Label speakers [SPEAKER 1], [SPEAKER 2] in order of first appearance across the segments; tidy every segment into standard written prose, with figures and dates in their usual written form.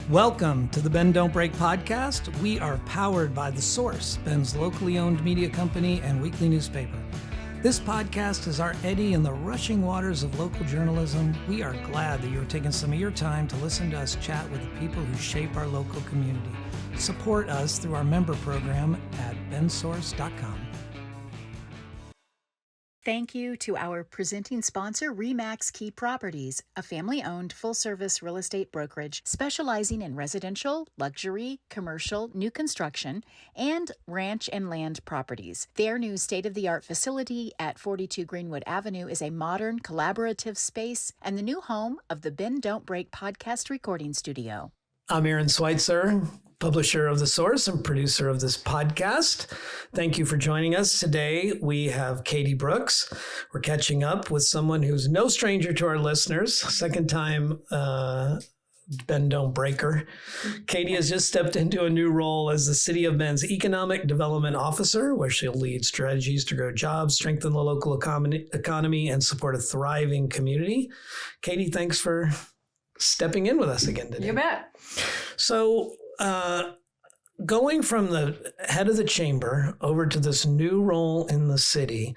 [SPEAKER 1] Welcome to the Bend Don't Break podcast. We are powered by The Source, Bend's locally owned media company and weekly newspaper. This podcast is our eddy in the rushing waters of local journalism. We are glad that you're taking some of your time to listen to us chat with the people who shape our local community. Support us through our member program at bensource.com.
[SPEAKER 2] Thank you to our presenting sponsor, RE/MAX Key Properties, a family-owned full-service real estate brokerage specializing in residential, luxury, commercial, new construction, and ranch and land properties. Their new state-of-the-art facility at 42 Greenwood Avenue is a modern, collaborative space and the new home of the Bend Don't Break podcast recording studio.
[SPEAKER 1] I'm Aaron Switzer, publisher of The Source and producer of this podcast. Thank you for joining us. Today, we have Katy Brooks. We're catching up with someone who's no stranger to our listeners. Second time Bend Don't Breaker. Katy has just stepped into a new role as the City of Bend's Economic Development Officer, where she'll lead strategies to grow jobs, strengthen the local economy, and support a thriving community. Katy, thanks for stepping in with us again today.
[SPEAKER 3] You bet.
[SPEAKER 1] So, going from the head of the chamber over to this new role in the city,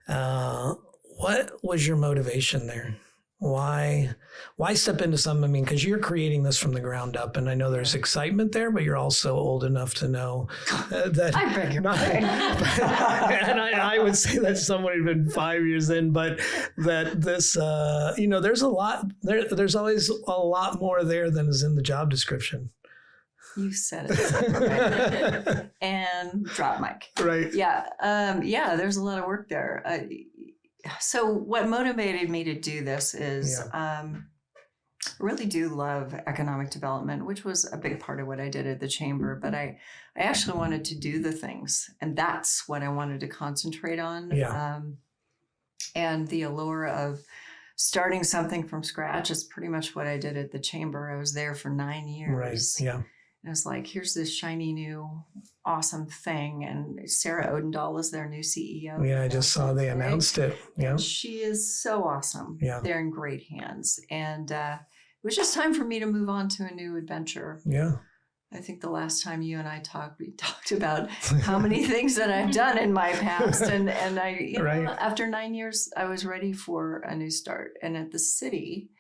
[SPEAKER 1] what was your motivation there? Why step into something? I mean, because you're creating this from the ground up, and I know there's excitement there, but you're also old enough to know that.
[SPEAKER 3] I beg your pardon.
[SPEAKER 1] And I would say that someone who'd been 5 years in, but that this, there's a lot. There's always a lot more there than is in the job description.
[SPEAKER 3] You said it. Right. And drop mic.
[SPEAKER 1] Right.
[SPEAKER 3] Yeah. There's a lot of work there. So what motivated me to do this is I really do love economic development, which was a big part of what I did at the chamber. But I actually wanted to do the things, and that's what I wanted to concentrate on.
[SPEAKER 1] Yeah.
[SPEAKER 3] And the allure of starting something from scratch is pretty much what I did at the chamber. I was there for 9 years.
[SPEAKER 1] Right. Yeah.
[SPEAKER 3] And it's like, here's this shiny new awesome thing. And Sarah Odendahl is their new CEO.
[SPEAKER 1] Yeah, I just saw they announced it. Yeah.
[SPEAKER 3] And she is so awesome.
[SPEAKER 1] Yeah.
[SPEAKER 3] They're in great hands. And it was just time for me to move on to a new adventure.
[SPEAKER 1] Yeah.
[SPEAKER 3] I think the last time you and I talked, we talked about how many things that I've done in my past. And I,
[SPEAKER 1] right.
[SPEAKER 3] After 9 years, I was ready for a new start. And at the city,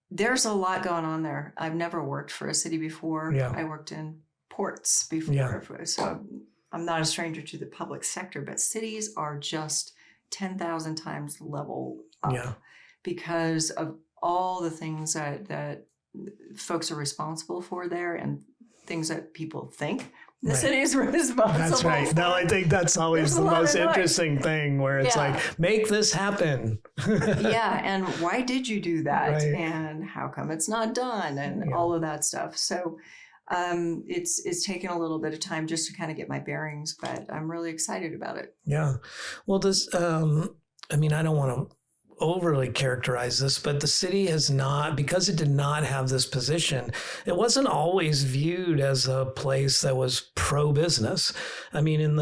[SPEAKER 3] there's a lot going on there. I've never worked for a city before.
[SPEAKER 1] Yeah.
[SPEAKER 3] I worked in ports before.
[SPEAKER 1] Yeah.
[SPEAKER 3] So I'm not a stranger to the public sector, but cities are just 10,000 times level up because of all the things that folks are responsible for there and things that people think the city is responsible
[SPEAKER 1] That's right.
[SPEAKER 3] for.
[SPEAKER 1] No, I think that's always the most interesting thing where it's like, make this happen.
[SPEAKER 3] Yeah. And why did you do that?
[SPEAKER 1] Right.
[SPEAKER 3] And how come it's not done? And all of that stuff. So it's taken a little bit of time just to kind of get my bearings, but I'm really excited about it.
[SPEAKER 1] Yeah. Well, I don't want to overly characterize this, but the city has not, because it did not have this position, it wasn't always viewed as a place that was pro-business. I mean,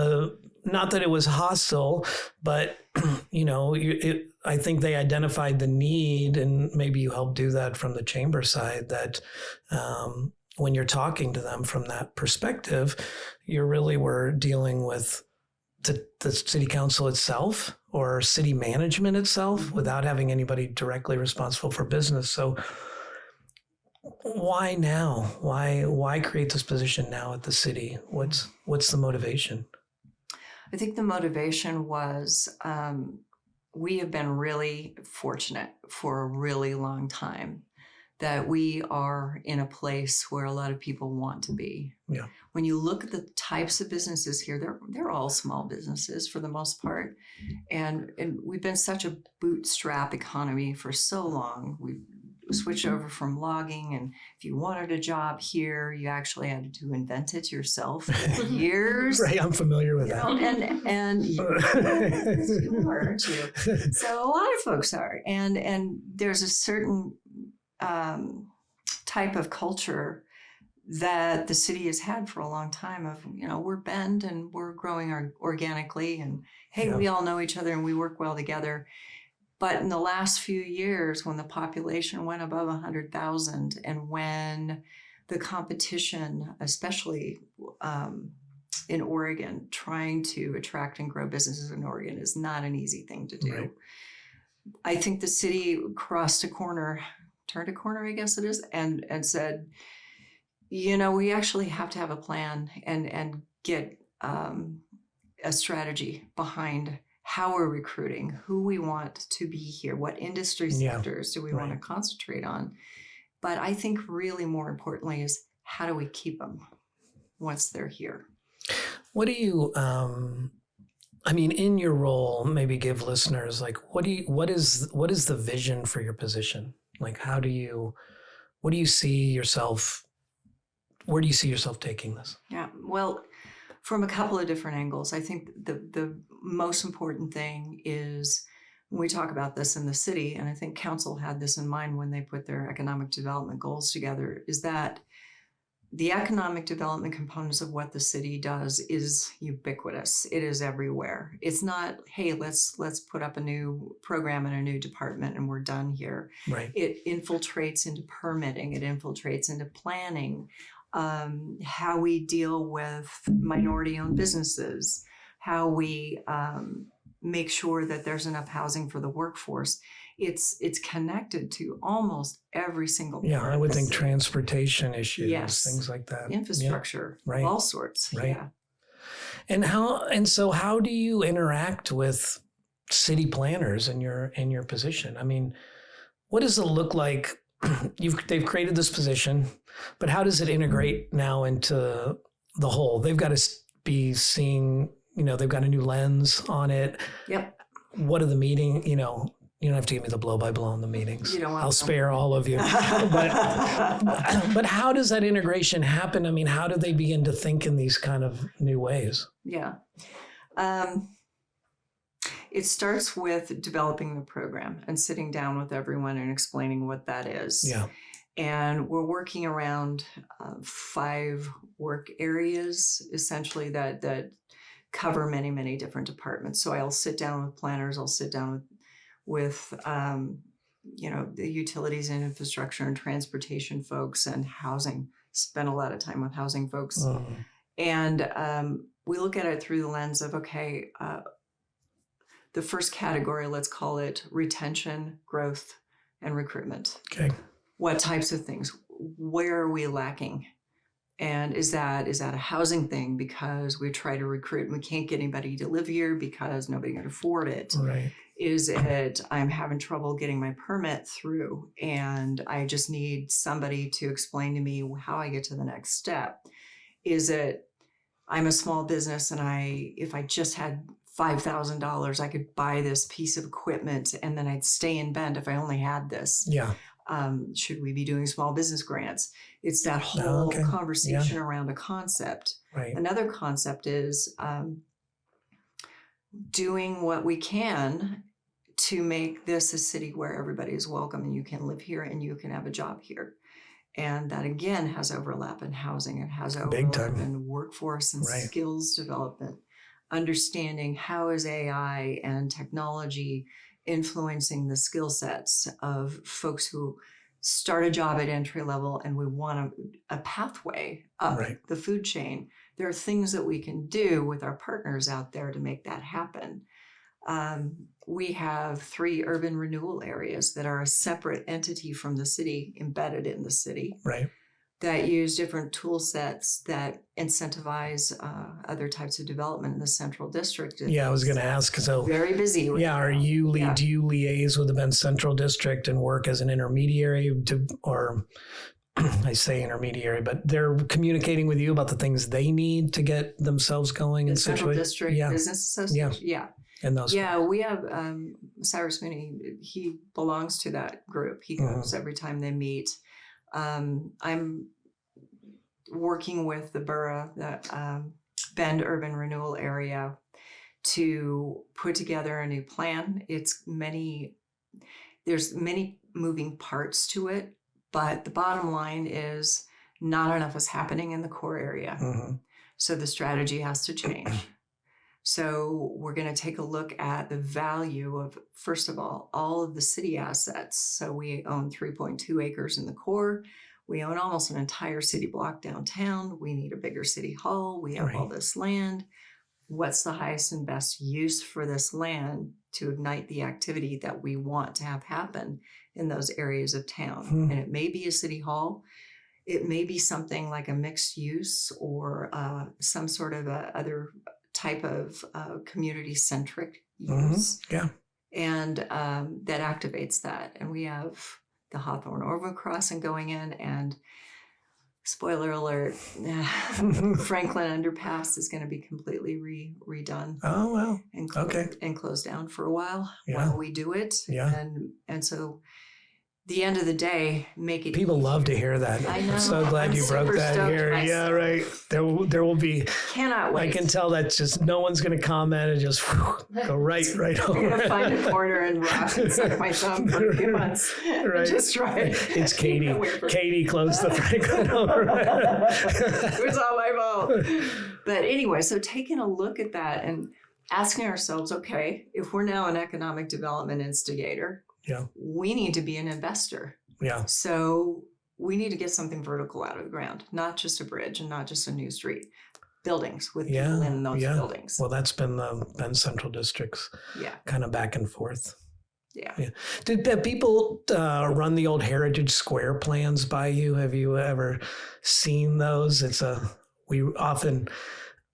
[SPEAKER 1] not that it was hostile, but, I think they identified the need, and maybe you helped do that from the chamber side, that when you're talking to them from that perspective, you really were dealing with the city council itself or city management itself without having anybody directly responsible for business. So why now? Why create this position now at the city? What's the motivation?
[SPEAKER 3] I think the motivation was we have been really fortunate for a really long time that we are in a place where a lot of people want to be.
[SPEAKER 1] Yeah.
[SPEAKER 3] When you look at the types of businesses here, they're all small businesses for the most part. And we've been such a bootstrap economy for so long. We've switched over from logging, and if you wanted a job here, you actually had to invent it yourself for years.
[SPEAKER 1] Right, I'm familiar with that.
[SPEAKER 3] And you are too. So a lot of folks are. And there's a certain type of culture that the city has had for a long time of, we're Bend and we're growing organically and, hey, we all know each other and we work well together. But in the last few years, when the population went above 100,000 and when the competition, especially in Oregon, trying to attract and grow businesses in Oregon is not an easy thing to do.
[SPEAKER 1] Right.
[SPEAKER 3] I think the city turned a corner, I guess it is, and said, we actually have to have a plan and get a strategy behind how we're recruiting, who we want to be here, what industry sectors do we want to concentrate on. But I think really more importantly is how do we keep them once they're here?
[SPEAKER 1] What do you, in your role, maybe give listeners, like, what is the vision for your position? Like, what do you see yourself, where do you see yourself taking this?
[SPEAKER 3] Yeah, well, from a couple of different angles. I think the most important thing is when we talk about this in the city, and I think council had this in mind when they put their economic development goals together, is that the economic development components of what the city does is ubiquitous. It is everywhere. It's not, hey, let's put up a new program in a new department and we're done here.
[SPEAKER 1] Right.
[SPEAKER 3] It infiltrates into permitting. It infiltrates into planning, how we deal with minority-owned businesses, how we make sure that there's enough housing for the workforce. It's connected to almost every single part.
[SPEAKER 1] Yeah, I would think
[SPEAKER 3] city.
[SPEAKER 1] Transportation issues,
[SPEAKER 3] Yes.
[SPEAKER 1] Things like that.
[SPEAKER 3] Infrastructure,
[SPEAKER 1] Right.
[SPEAKER 3] of all sorts.
[SPEAKER 1] Right.
[SPEAKER 3] Yeah.
[SPEAKER 1] So how do you interact with city planners in your position? I mean, what does it look like? They've created this position, but how does it integrate now into the whole? They've got to be seeing, they've got a new lens on it.
[SPEAKER 3] Yep.
[SPEAKER 1] What are the meeting, you don't have to give me the blow-by-blow on the meetings.
[SPEAKER 3] You don't want
[SPEAKER 1] I'll
[SPEAKER 3] to.
[SPEAKER 1] spare all of you. But how does that integration happen? I mean, how do they begin to think in these kind of new ways?
[SPEAKER 3] Yeah. It starts with developing the program and sitting down with everyone and explaining what that is.
[SPEAKER 1] Yeah.
[SPEAKER 3] And we're working around 5 work areas, essentially, that cover many, many different departments. So I'll sit down with planners. I'll sit down with the utilities and infrastructure and transportation folks and housing. Spend a lot of time with housing folks. And we look at it through the lens of, okay, the first category, let's call it retention, growth, and recruitment.
[SPEAKER 1] Okay.
[SPEAKER 3] What types of things? Where are we lacking? And is that a housing thing because we try to recruit and we can't get anybody to live here because nobody can afford it?
[SPEAKER 1] Right.
[SPEAKER 3] Is it I'm having trouble getting my permit through and I just need somebody to explain to me how I get to the next step? Is it I'm a small business and if I just had $5,000, I could buy this piece of equipment and then I'd stay in Bend if I only had this.
[SPEAKER 1] Yeah.
[SPEAKER 3] Should we be doing small business grants? It's that whole conversation around a concept.
[SPEAKER 1] Right.
[SPEAKER 3] Another concept is doing what we can to make this a city where everybody is welcome and you can live here and you can have a job here. And that again has overlap in housing. It has overlap in workforce and skills development. Understanding how is AI and technology influencing the skill sets of folks who start a job at entry level and we want a pathway up the food chain. There are things that we can do with our partners out there to make that happen. We have 3 urban renewal areas that are a separate entity from the city, embedded in the city.
[SPEAKER 1] Right.
[SPEAKER 3] That use different tool sets that incentivize other types of development in the central district.
[SPEAKER 1] Yeah, I was going to ask. So
[SPEAKER 3] very busy.
[SPEAKER 1] Do you liaise with the Bend Central District and work as an intermediary or I say intermediary, but they're communicating with you about the things they need to get themselves going in
[SPEAKER 3] Central District Business Association. Yeah.
[SPEAKER 1] And those.
[SPEAKER 3] Yeah, we have Cyrus Mooney. He belongs to that group. He goes every time they meet. I'm working with the borough, the Bend Urban Renewal Area, to put together a new plan. There's many moving parts to it, but the bottom line is not enough is happening in the core area. So the strategy has to change. So we're going to take a look at the value of, first of all of the city assets. So we own 3.2 acres in the core. We own almost an entire city block downtown. We need a bigger city hall. We have all this land. What's the highest and best use for this land to ignite the activity that we want to have happen in those areas of town? And it may be a city hall. It may be something like a mixed use or some sort of other type of community-centric use.
[SPEAKER 1] Yeah.
[SPEAKER 3] And that activates that. And we have the Hawthorne Orville crossing going in, and spoiler alert, Franklin Underpass is going to be completely redone.
[SPEAKER 1] Oh, wow.
[SPEAKER 3] And closed down for a while while we do it.
[SPEAKER 1] Yeah.
[SPEAKER 3] And so the end of the day, make it
[SPEAKER 1] People
[SPEAKER 3] easy.
[SPEAKER 1] love to hear that.
[SPEAKER 3] I know.
[SPEAKER 1] I'm so glad
[SPEAKER 3] I'm
[SPEAKER 1] you broke
[SPEAKER 3] super
[SPEAKER 1] that
[SPEAKER 3] stoked
[SPEAKER 1] here.
[SPEAKER 3] myself.
[SPEAKER 1] Yeah, right. There will be.
[SPEAKER 3] Cannot wait.
[SPEAKER 1] I can tell that just no one's going to comment and just go right
[SPEAKER 3] I'm
[SPEAKER 1] over.
[SPEAKER 3] going to find a corner and rock and suck my thumb for a few months.
[SPEAKER 1] Right.
[SPEAKER 3] Just try it.
[SPEAKER 1] It's Katy. Katy closed the Franklin over.
[SPEAKER 3] It was all my fault. But anyway, so taking a look at that and asking ourselves, okay, if we're now an economic development instigator, we need to be an investor.
[SPEAKER 1] Yeah.
[SPEAKER 3] So we need to get something vertical out of the ground, not just a bridge and not just a new street. Buildings with people in those buildings.
[SPEAKER 1] Well, that's been the Central District's kind of back and forth.
[SPEAKER 3] Yeah.
[SPEAKER 1] Did people run the old Heritage Square plans by you? Have you ever seen those? We often,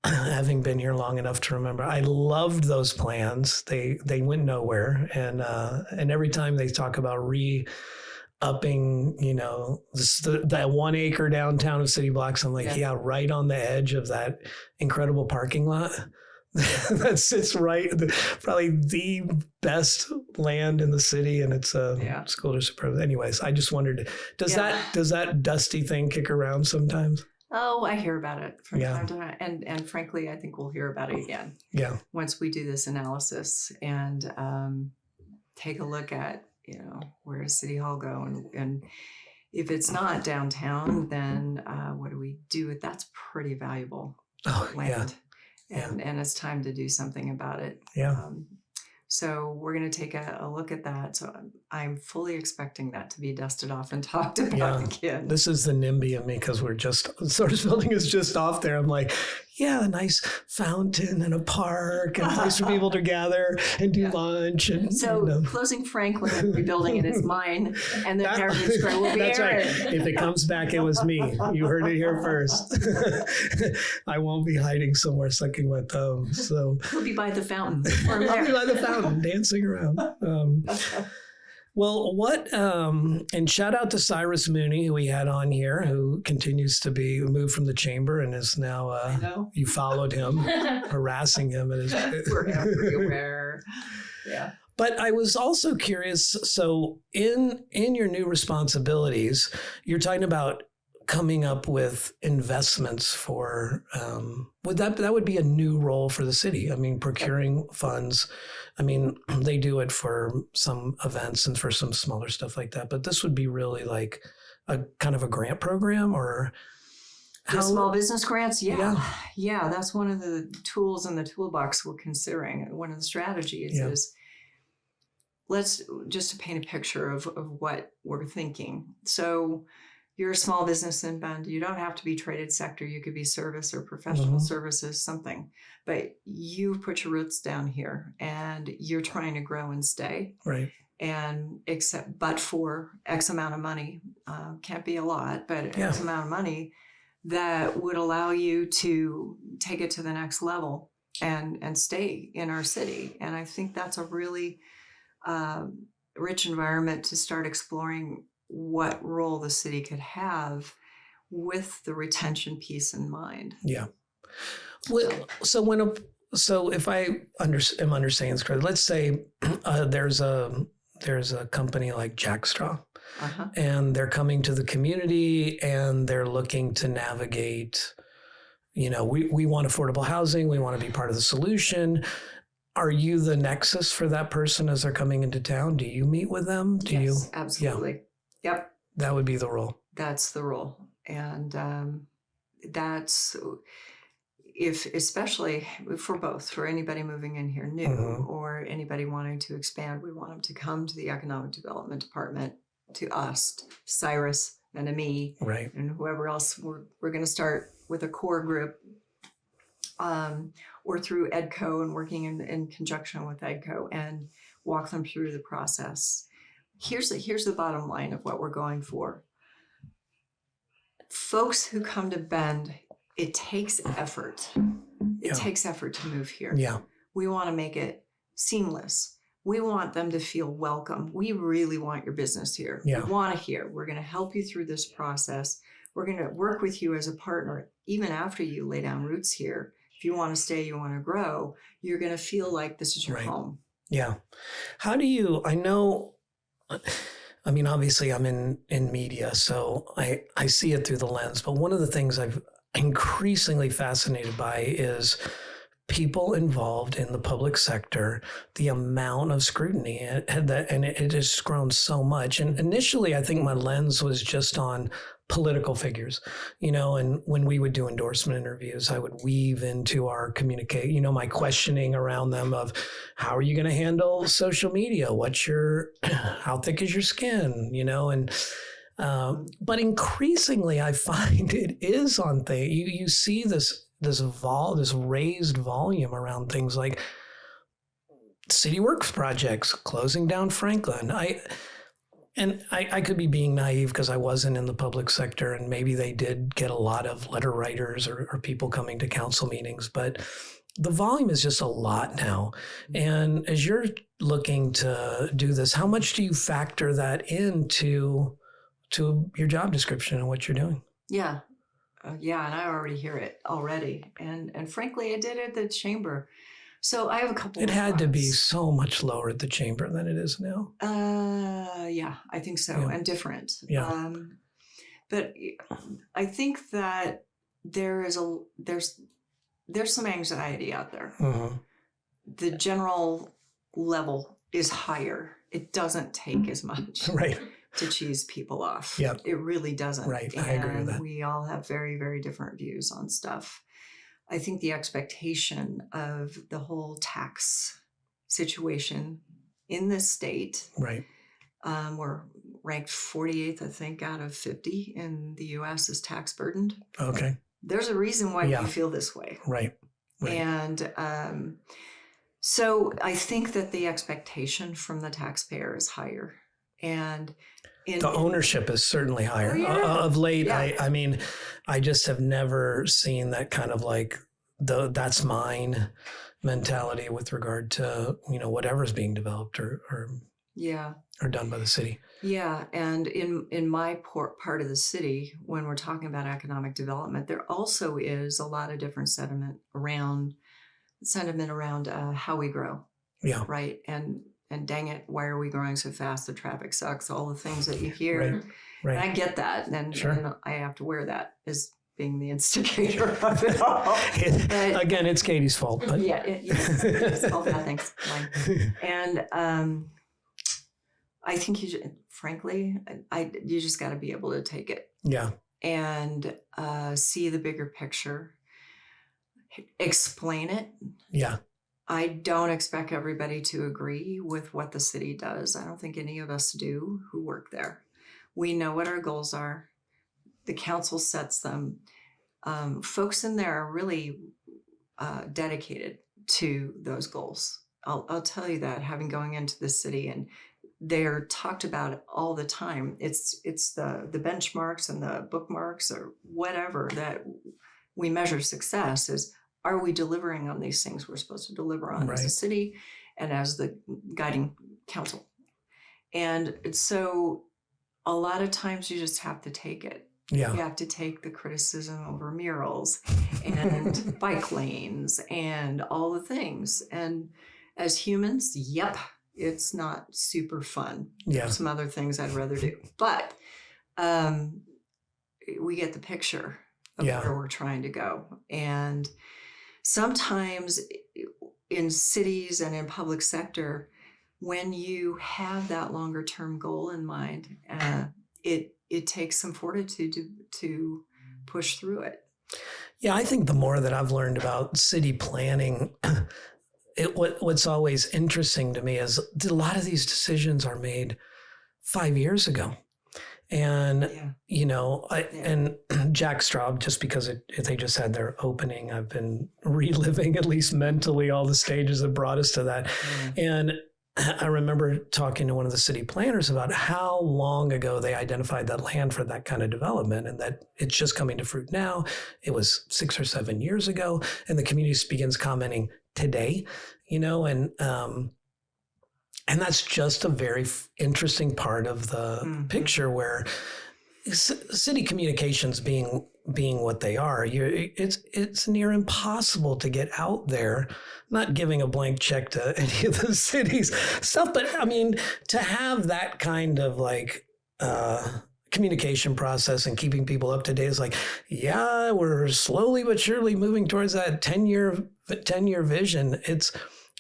[SPEAKER 1] having been here long enough to remember, I loved those plans. They went nowhere, and every time they talk about upping, that 1 acre downtown of city blocks, I'm like, right on the edge of that incredible parking lot. That sits probably the best land in the city, and it's a school district. Anyways, I just wondered, does that dusty thing kick around sometimes?
[SPEAKER 3] Oh, I hear about it from time to time, and frankly, I think we'll hear about it again. Yeah. Once we do this analysis and take a look at, where does City Hall go, and if it's not downtown, then what do we do with that's pretty valuable land. And it's time to do something about it. So we're going to take a look at that. So I'm fully expecting that to be dusted off and talked about again.
[SPEAKER 1] This is the NIMBY of me, because Sortis Building is just off there. I'm like, a nice fountain and a park and a place for people to gather and do lunch. And
[SPEAKER 3] so closing Franklin and rebuilding it is mine, and then Heritage Square will be
[SPEAKER 1] That's
[SPEAKER 3] Aaron.
[SPEAKER 1] right. If it comes back, it was me. You heard it here first. I won't be hiding somewhere sucking my thumb. So
[SPEAKER 3] he'll be by the fountain.
[SPEAKER 1] I'll be by the fountain, dancing around. Well, and shout out to Cyrus Mooney, who we had on here, who continues to be moved from the chamber and is now, you followed him, harassing him.
[SPEAKER 3] We're everywhere. Yeah.
[SPEAKER 1] But I was also curious, so in your new responsibilities, you're talking about coming up with investments for, that would be a new role for the city. I mean, procuring funds. I mean, they do it for some events and for some smaller stuff like that, but this would be really like a kind of a grant program, or
[SPEAKER 3] the small business grants. Yeah. That's one of the tools in the toolbox we're considering. One of the strategies is, let's just to paint a picture of what we're thinking. So you're a small business inbound. You don't have to be traded sector. You could be service or professional services, something. But you put your roots down here and you're trying to grow and stay. Right. And but for X amount of money, can't be a lot, but X amount of money that would allow you to take it to the next level and stay in our city. And I think that's a really rich environment to start exploring what role the city could have with the retention piece in mind. Yeah. Well,
[SPEAKER 1] so if I am understanding this correctly, let's say there's a company like Jackstraw, and they're coming to the community and they're looking to navigate, we want affordable housing. We want to be part of the solution. Are you the nexus for that person as they're coming into town? Do you meet with them?
[SPEAKER 3] Yes, absolutely. Yeah. Yep.
[SPEAKER 1] That would be the role.
[SPEAKER 3] That's the role. And that's, especially for both, for anybody moving in here new or anybody wanting to expand, we want them to come to the Economic Development Department, to us, Cyrus and to me,
[SPEAKER 1] right,
[SPEAKER 3] and whoever else. We're going to start with a core group, or through EDCO and working in conjunction with EDCO and walk them through the process. Here's the bottom line of what we're going for. Folks who come to Bend, it takes effort. It takes effort to move here.
[SPEAKER 1] Yeah.
[SPEAKER 3] We want to make it seamless. We want them to feel welcome. We really want your business here.
[SPEAKER 1] Yeah.
[SPEAKER 3] We want to hear. We're going to help you through this process. We're going to work with you as a partner, even after you lay down roots here. If you want to stay, you want to grow, you're going to feel like this is your home.
[SPEAKER 1] Yeah. How do you, I know, I mean, obviously I'm in media, so I see it through the lens, but one of the things I've increasingly fascinated by is people involved in the public sector, the amount of scrutiny, and it has grown so much. And initially, I think my lens was just on political figures, and when we would do endorsement interviews, I would weave into our communicate, my questioning around them of how are you going to handle social media? How thick is your skin? But increasingly I find it is on things. You see this raised volume around things like city works projects, closing down Franklin. I could be being naive because I wasn't in the public sector, and maybe they did get a lot of letter writers or people coming to council meetings, but the volume is just a lot now. And as you're looking to do this, how much do you factor that into your job description and what you're doing?
[SPEAKER 3] Yeah. And I already hear it already. And frankly, I did it at the chamber. So I have a couple.
[SPEAKER 1] It had to be so much lower at the chamber than it is now.
[SPEAKER 3] Yeah, I think so, and different.
[SPEAKER 1] Yeah.
[SPEAKER 3] But I think that there's some anxiety out there.
[SPEAKER 1] Mm-hmm.
[SPEAKER 3] The general level is higher. It doesn't take as much to cheese people off.
[SPEAKER 1] Yep.
[SPEAKER 3] It really doesn't.
[SPEAKER 1] Right. I agree with that.
[SPEAKER 3] We all have very, very different views on stuff. I think the expectation of the whole tax situation in this state, we're ranked 48th, I think, out of 50 in the U.S. as tax burdened.
[SPEAKER 1] Okay.
[SPEAKER 3] There's a reason why we feel this way.
[SPEAKER 1] Right.
[SPEAKER 3] And so I think that the expectation from the taxpayer is higher. And the
[SPEAKER 1] ownership is certainly higher. Of late, I mean, I just have never seen that kind of like that's mine mentality with regard to whatever's being developed or done by the city. Yeah, and in my part of the city, when we're talking about economic development, there also is a lot of different sentiment around how we grow. Yeah. Right. And dang it, why are we growing so fast? The traffic sucks. All the things that you hear. Right. And I get that. And I have to wear that as being the instigator of it all. Again, it's Katie's fault. But.
[SPEAKER 3] It's all bad things. And I think you just got to be able to take it. Yeah. And see the bigger picture. Explain it. Yeah. I don't expect everybody to agree with what the city does. I don't think any of us do who work there. We know what our goals are. The council sets them. Folks in there are really dedicated to those goals. I'll tell you that, having going into the city, and they're talked about all the time. It's the benchmarks and the bookmarks or whatever that we measure success is. Are we delivering on these things we're supposed to deliver on as a city and as the guiding council? And so a lot of times you just have to take it. Yeah. You have to take the criticism over murals and bike lanes and all the things. And as humans, it's not super fun. Yeah. There's some other things I'd rather do. But we get the picture of where we're trying to go. And sometimes in cities and in public sector, when you have that longer term goal in mind, it takes some fortitude to push through it.
[SPEAKER 1] Yeah, I think the more that I've learned about city planning, what's always interesting to me is a lot of these decisions are made 5 years ago. And, and Jack Straub, just because they just had their opening, I've been reliving, at least mentally, all the stages that brought us to that. And I remember talking to one of the city planners about how long ago they identified that land for that kind of development and that it's just coming to fruit now. It was 6 or 7 years ago. And the community begins commenting today, and that's just a very interesting part of the picture where city communications being what they are, it's near impossible to get out there, not giving a blank check to any of the city's stuff, but I mean, to have that kind of like communication process and keeping people up to date is like, yeah, we're slowly but surely moving towards that 10-year vision.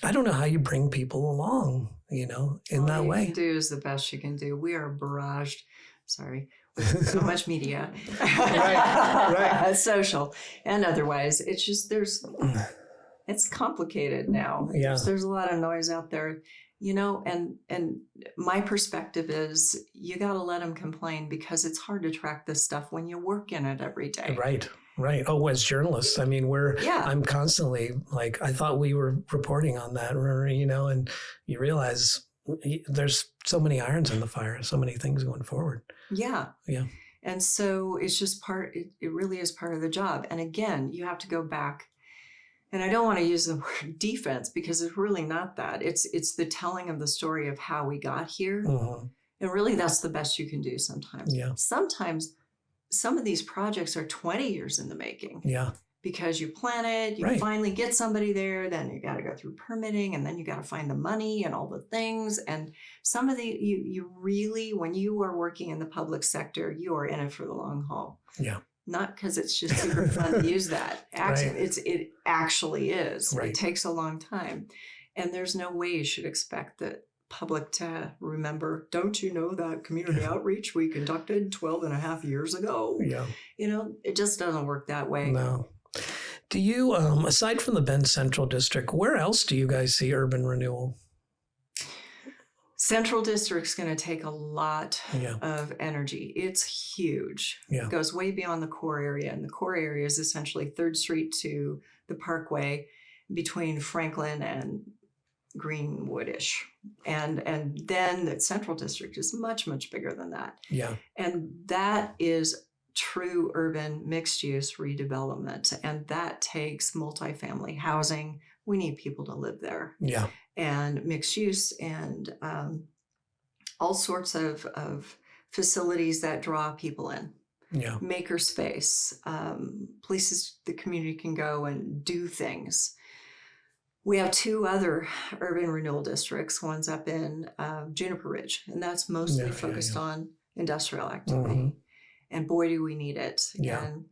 [SPEAKER 1] I don't know how you bring people along, in that way.
[SPEAKER 3] All you can do is the best you can do. We are barraged, with so much media, right. Social and otherwise. It's just, it's complicated now.
[SPEAKER 1] Yeah.
[SPEAKER 3] There's a lot of noise out there, and my perspective is you got to let them complain because it's hard to track this stuff when you work in it every day.
[SPEAKER 1] Right. Oh, as journalists, I mean, I'm constantly like, I thought we were reporting on that, and you realize there's so many irons in the fire, so many things going forward.
[SPEAKER 3] Yeah.
[SPEAKER 1] Yeah.
[SPEAKER 3] And so it's just it really is part of the job. And again, you have to go back, and I don't want to use the word defense because it's really not that. It's the telling of the story of how we got here.
[SPEAKER 1] Mm-hmm.
[SPEAKER 3] And really that's the best you can do sometimes.
[SPEAKER 1] Yeah.
[SPEAKER 3] Sometimes some of these projects are 20 years in the making.
[SPEAKER 1] Yeah.
[SPEAKER 3] Because you plan it, you finally get somebody there, then you got to go through permitting, and then you got to find the money and all the things. And some of you really, when you are working in the public sector, you are in it for the long haul.
[SPEAKER 1] Yeah.
[SPEAKER 3] Not because it's just super fun to use that. Actually, it actually is.
[SPEAKER 1] Right.
[SPEAKER 3] It takes a long time. And there's no way you should expect the public to remember, don't you know that community outreach we conducted 12 and a half years ago?
[SPEAKER 1] Yeah.
[SPEAKER 3] It just doesn't work that way.
[SPEAKER 1] No. Do you, aside from the Bend Central District, where else do you guys see urban renewal?
[SPEAKER 3] Central District's going to take a lot of energy. It's huge.
[SPEAKER 1] Yeah.
[SPEAKER 3] It goes way beyond the core area. And the core area is essentially 3rd Street to the Parkway between Franklin and Greenwoodish. And then the Central District is much, much bigger than that.
[SPEAKER 1] Yeah.
[SPEAKER 3] And that is true urban mixed use redevelopment. And that takes multifamily housing. We need people to live there.
[SPEAKER 1] Yeah.
[SPEAKER 3] And mixed use and all sorts of facilities that draw people in.
[SPEAKER 1] Yeah.
[SPEAKER 3] Maker space, places the community can go and do things. We have 2 other urban renewal districts. One's up in Juniper Ridge, and that's mostly focused on industrial activity.
[SPEAKER 1] Mm-hmm.
[SPEAKER 3] And boy, do we need it.
[SPEAKER 1] Yeah.
[SPEAKER 3] And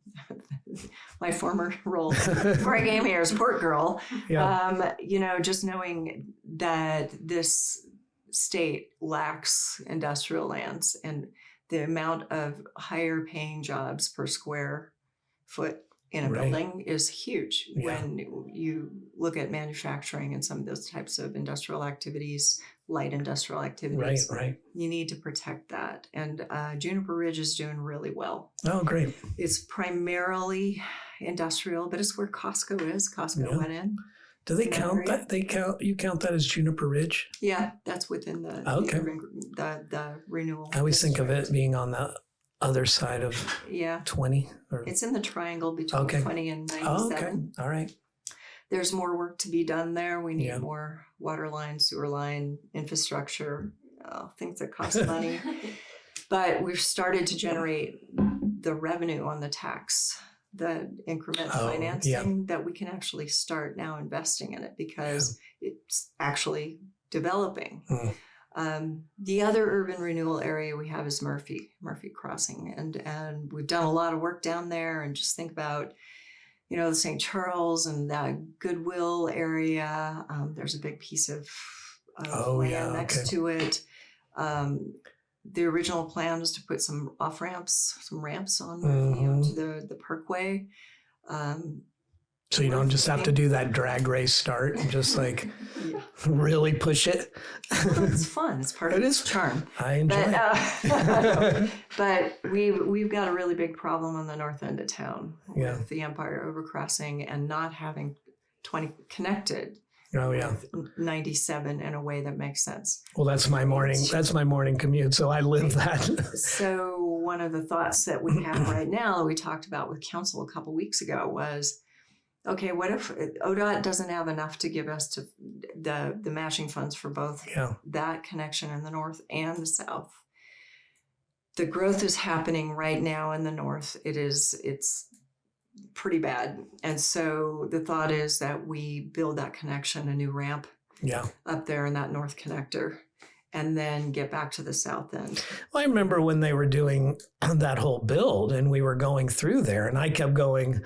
[SPEAKER 3] my former role before I came here as port girl, just knowing that this state lacks industrial lands and the amount of higher paying jobs per square foot in a building is huge when you look at manufacturing and some of those types of industrial activities, light industrial activities.
[SPEAKER 1] Right.
[SPEAKER 3] You need to protect that. And Juniper Ridge is doing really well.
[SPEAKER 1] Oh, great.
[SPEAKER 3] It's primarily industrial, but it's where Costco is. Costco went in.
[SPEAKER 1] Do they count that? You count that as Juniper Ridge?
[SPEAKER 3] Yeah, that's within the renewal.
[SPEAKER 1] I always think of it being on the other side of 20.
[SPEAKER 3] It's in the triangle between 20 and 97.
[SPEAKER 1] Oh, okay. All right.
[SPEAKER 3] There's more work to be done there. We need more water line, sewer line, infrastructure, things that cost money. But we've started to generate the revenue on the tax, the increment financing that we can actually start now investing in it because it's actually developing. The other urban renewal area we have is Murphy Crossing. And we've done a lot of work down there, and just think about, the St. Charles and that Goodwill area. There's a big piece of land next to it. The original plan was to put some ramps on Murphy onto the Parkway.
[SPEAKER 1] So you don't just have to do that drag race start and just like really push it.
[SPEAKER 3] Well, it's fun. It's part of its charm.
[SPEAKER 1] I enjoy
[SPEAKER 3] it. But we've got a really big problem on the north end of town with the Empire overcrossing and not having 20 connected.
[SPEAKER 1] Oh yeah,
[SPEAKER 3] 97 in a way that makes sense.
[SPEAKER 1] Well, that's my morning commute, so I live that.
[SPEAKER 3] So one of the thoughts that we have right now, we talked about with council a couple weeks ago, was, okay, what if ODOT doesn't have enough to give us to the matching funds for both that connection in the north and the south? The growth is happening right now in the north. It's pretty bad. And so the thought is that we build that connection, a new ramp up there in that north connector, and then get back to the south end.
[SPEAKER 1] Well, I remember when they were doing that whole build and we were going through there, and I kept going,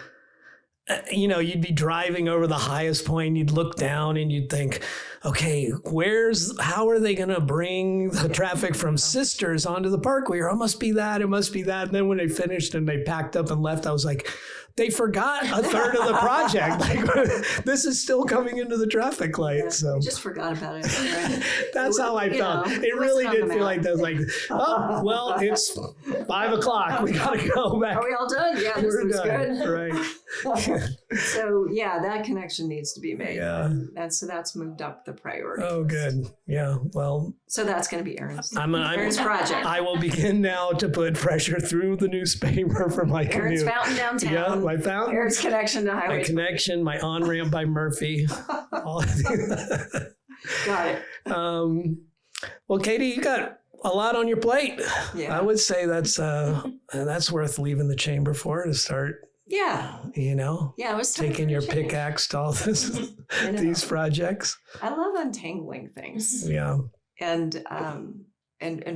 [SPEAKER 1] you'd be driving over the highest point, you'd look down and you'd think, okay, how are they going to bring the traffic from Sisters onto the Parkway? Or it must be that. And then when they finished and they packed up and left, I was like, they forgot a third of the project. Like, this is still coming into the traffic light. So
[SPEAKER 3] I just forgot about it. Right?
[SPEAKER 1] That's how I felt. It really did feel like that. Was like, oh, well, it's 5 o'clock. We got to go back.
[SPEAKER 3] Are we all done? Yeah, this looks good.
[SPEAKER 1] Right.
[SPEAKER 3] So that connection needs to be made.
[SPEAKER 1] Yeah.
[SPEAKER 3] And so that's moved up the priority.
[SPEAKER 1] Oh, good. Yeah. Well.
[SPEAKER 3] So that's going to be Aaron's
[SPEAKER 1] project. I will begin now to put pressure through the newspaper for my commute.
[SPEAKER 3] Aaron's Fountain downtown.
[SPEAKER 1] Yeah, my fountain.
[SPEAKER 3] Aaron's connection to Highway.
[SPEAKER 1] My connection, my on-ramp by Murphy.
[SPEAKER 3] Got it.
[SPEAKER 1] Well, Katy, you got a lot on your plate. Yeah. I would say that's worth leaving the chamber for, to start.
[SPEAKER 3] Yeah.
[SPEAKER 1] I was taking your pickaxe to all these projects.
[SPEAKER 3] I love untangling things.
[SPEAKER 1] Yeah.
[SPEAKER 3] And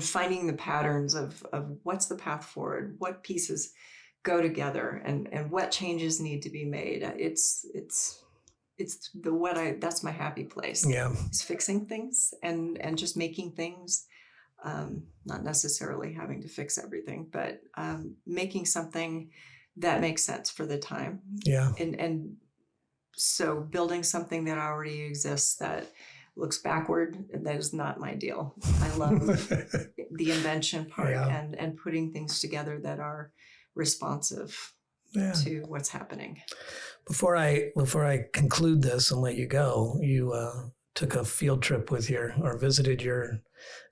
[SPEAKER 3] finding the patterns of what's the path forward, what pieces go together, and what changes need to be made. That's my happy place.
[SPEAKER 1] Yeah.
[SPEAKER 3] Is fixing things and just making things, not necessarily having to fix everything, but making something that makes sense for the time.
[SPEAKER 1] Yeah.
[SPEAKER 3] And so building something that already exists that looks backward, that is not my deal. I love the invention part and putting things together that are responsive to what's happening. Before
[SPEAKER 1] I conclude this and let you go, you took a field trip visited your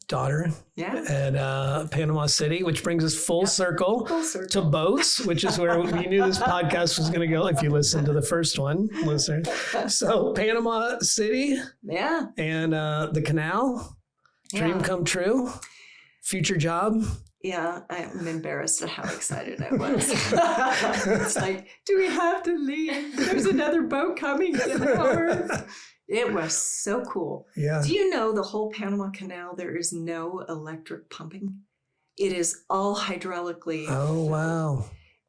[SPEAKER 1] daughter at Panama City, which brings us full circle to boats, which is where we knew this podcast was going to go if you listened to the first one, listener. So Panama City and the canal, dream come true, future job.
[SPEAKER 3] Yeah, I'm embarrassed at how excited I was. It's like, do we have to leave? There's another boat coming in an hour. It was so cool.
[SPEAKER 1] Yeah.
[SPEAKER 3] Do you know the whole Panama Canal, there is no electric pumping? It is all hydraulically.
[SPEAKER 1] Oh, wow.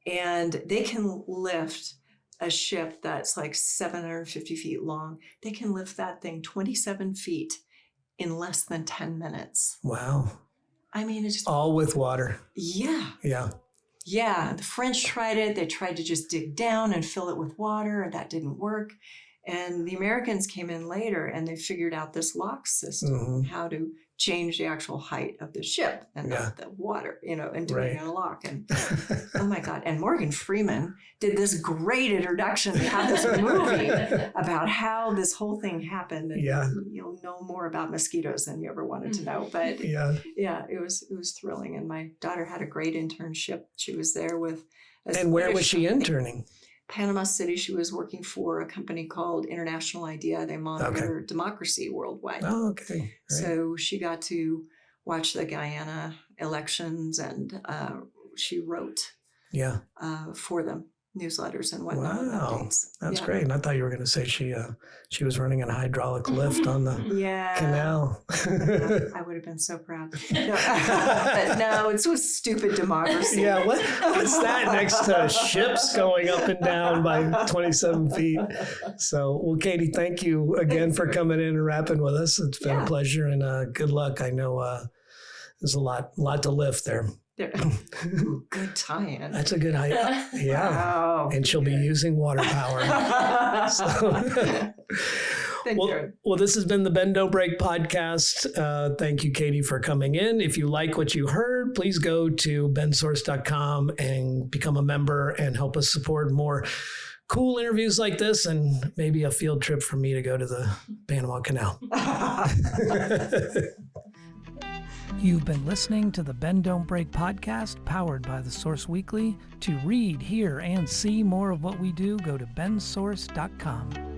[SPEAKER 3] And they can lift a ship that's like 750 feet long. They can lift that thing 27 feet in less than 10 minutes.
[SPEAKER 1] Wow.
[SPEAKER 3] I mean, it's just
[SPEAKER 1] all with water.
[SPEAKER 3] Yeah.
[SPEAKER 1] Yeah.
[SPEAKER 3] Yeah. The French tried it. They tried to just dig down and fill it with water, and that didn't work. And the Americans came in later and they figured out this lock system, how to change the actual height of the ship and not the water, and doing it in a lock. And oh my God. And Morgan Freeman did this great introduction. They had this movie about how this whole thing happened. And you'll know more about mosquitoes than you ever wanted to know. But it was thrilling. And my daughter had a great internship. She was there with
[SPEAKER 1] And where was she interning?
[SPEAKER 3] Panama City. She was working for a company called International Idea. They monitor democracy worldwide.
[SPEAKER 1] Oh, okay. Great.
[SPEAKER 3] So she got to watch the Guyana elections, and she wrote for them newsletters and whatnot.
[SPEAKER 1] Wow,
[SPEAKER 3] updates.
[SPEAKER 1] That's great. And I thought you were going to say she was running a hydraulic lift on the canal.
[SPEAKER 3] I would have been so proud. No, but no, it's a stupid democracy.
[SPEAKER 1] Yeah, what's that next to ships going up and down by 27 feet? So, well, Katy, thank you again for coming in and rapping with us. It's been a pleasure, and good luck. I know there's a lot to lift there.
[SPEAKER 3] Ooh, good tie-in.
[SPEAKER 1] That's a good idea. Yeah.
[SPEAKER 3] Wow.
[SPEAKER 1] And she'll be using water power. Well, this has been the Bend Don't Break podcast. Thank you, Katy, for coming in. If you like what you heard, please go to bensource.com and become a member and help us support more cool interviews like this, and maybe a field trip for me to go to the Panama Canal. You've been listening to the Bend Don't Break podcast, powered by The Source Weekly. To read, hear, and see more of what we do, go to bensource.com.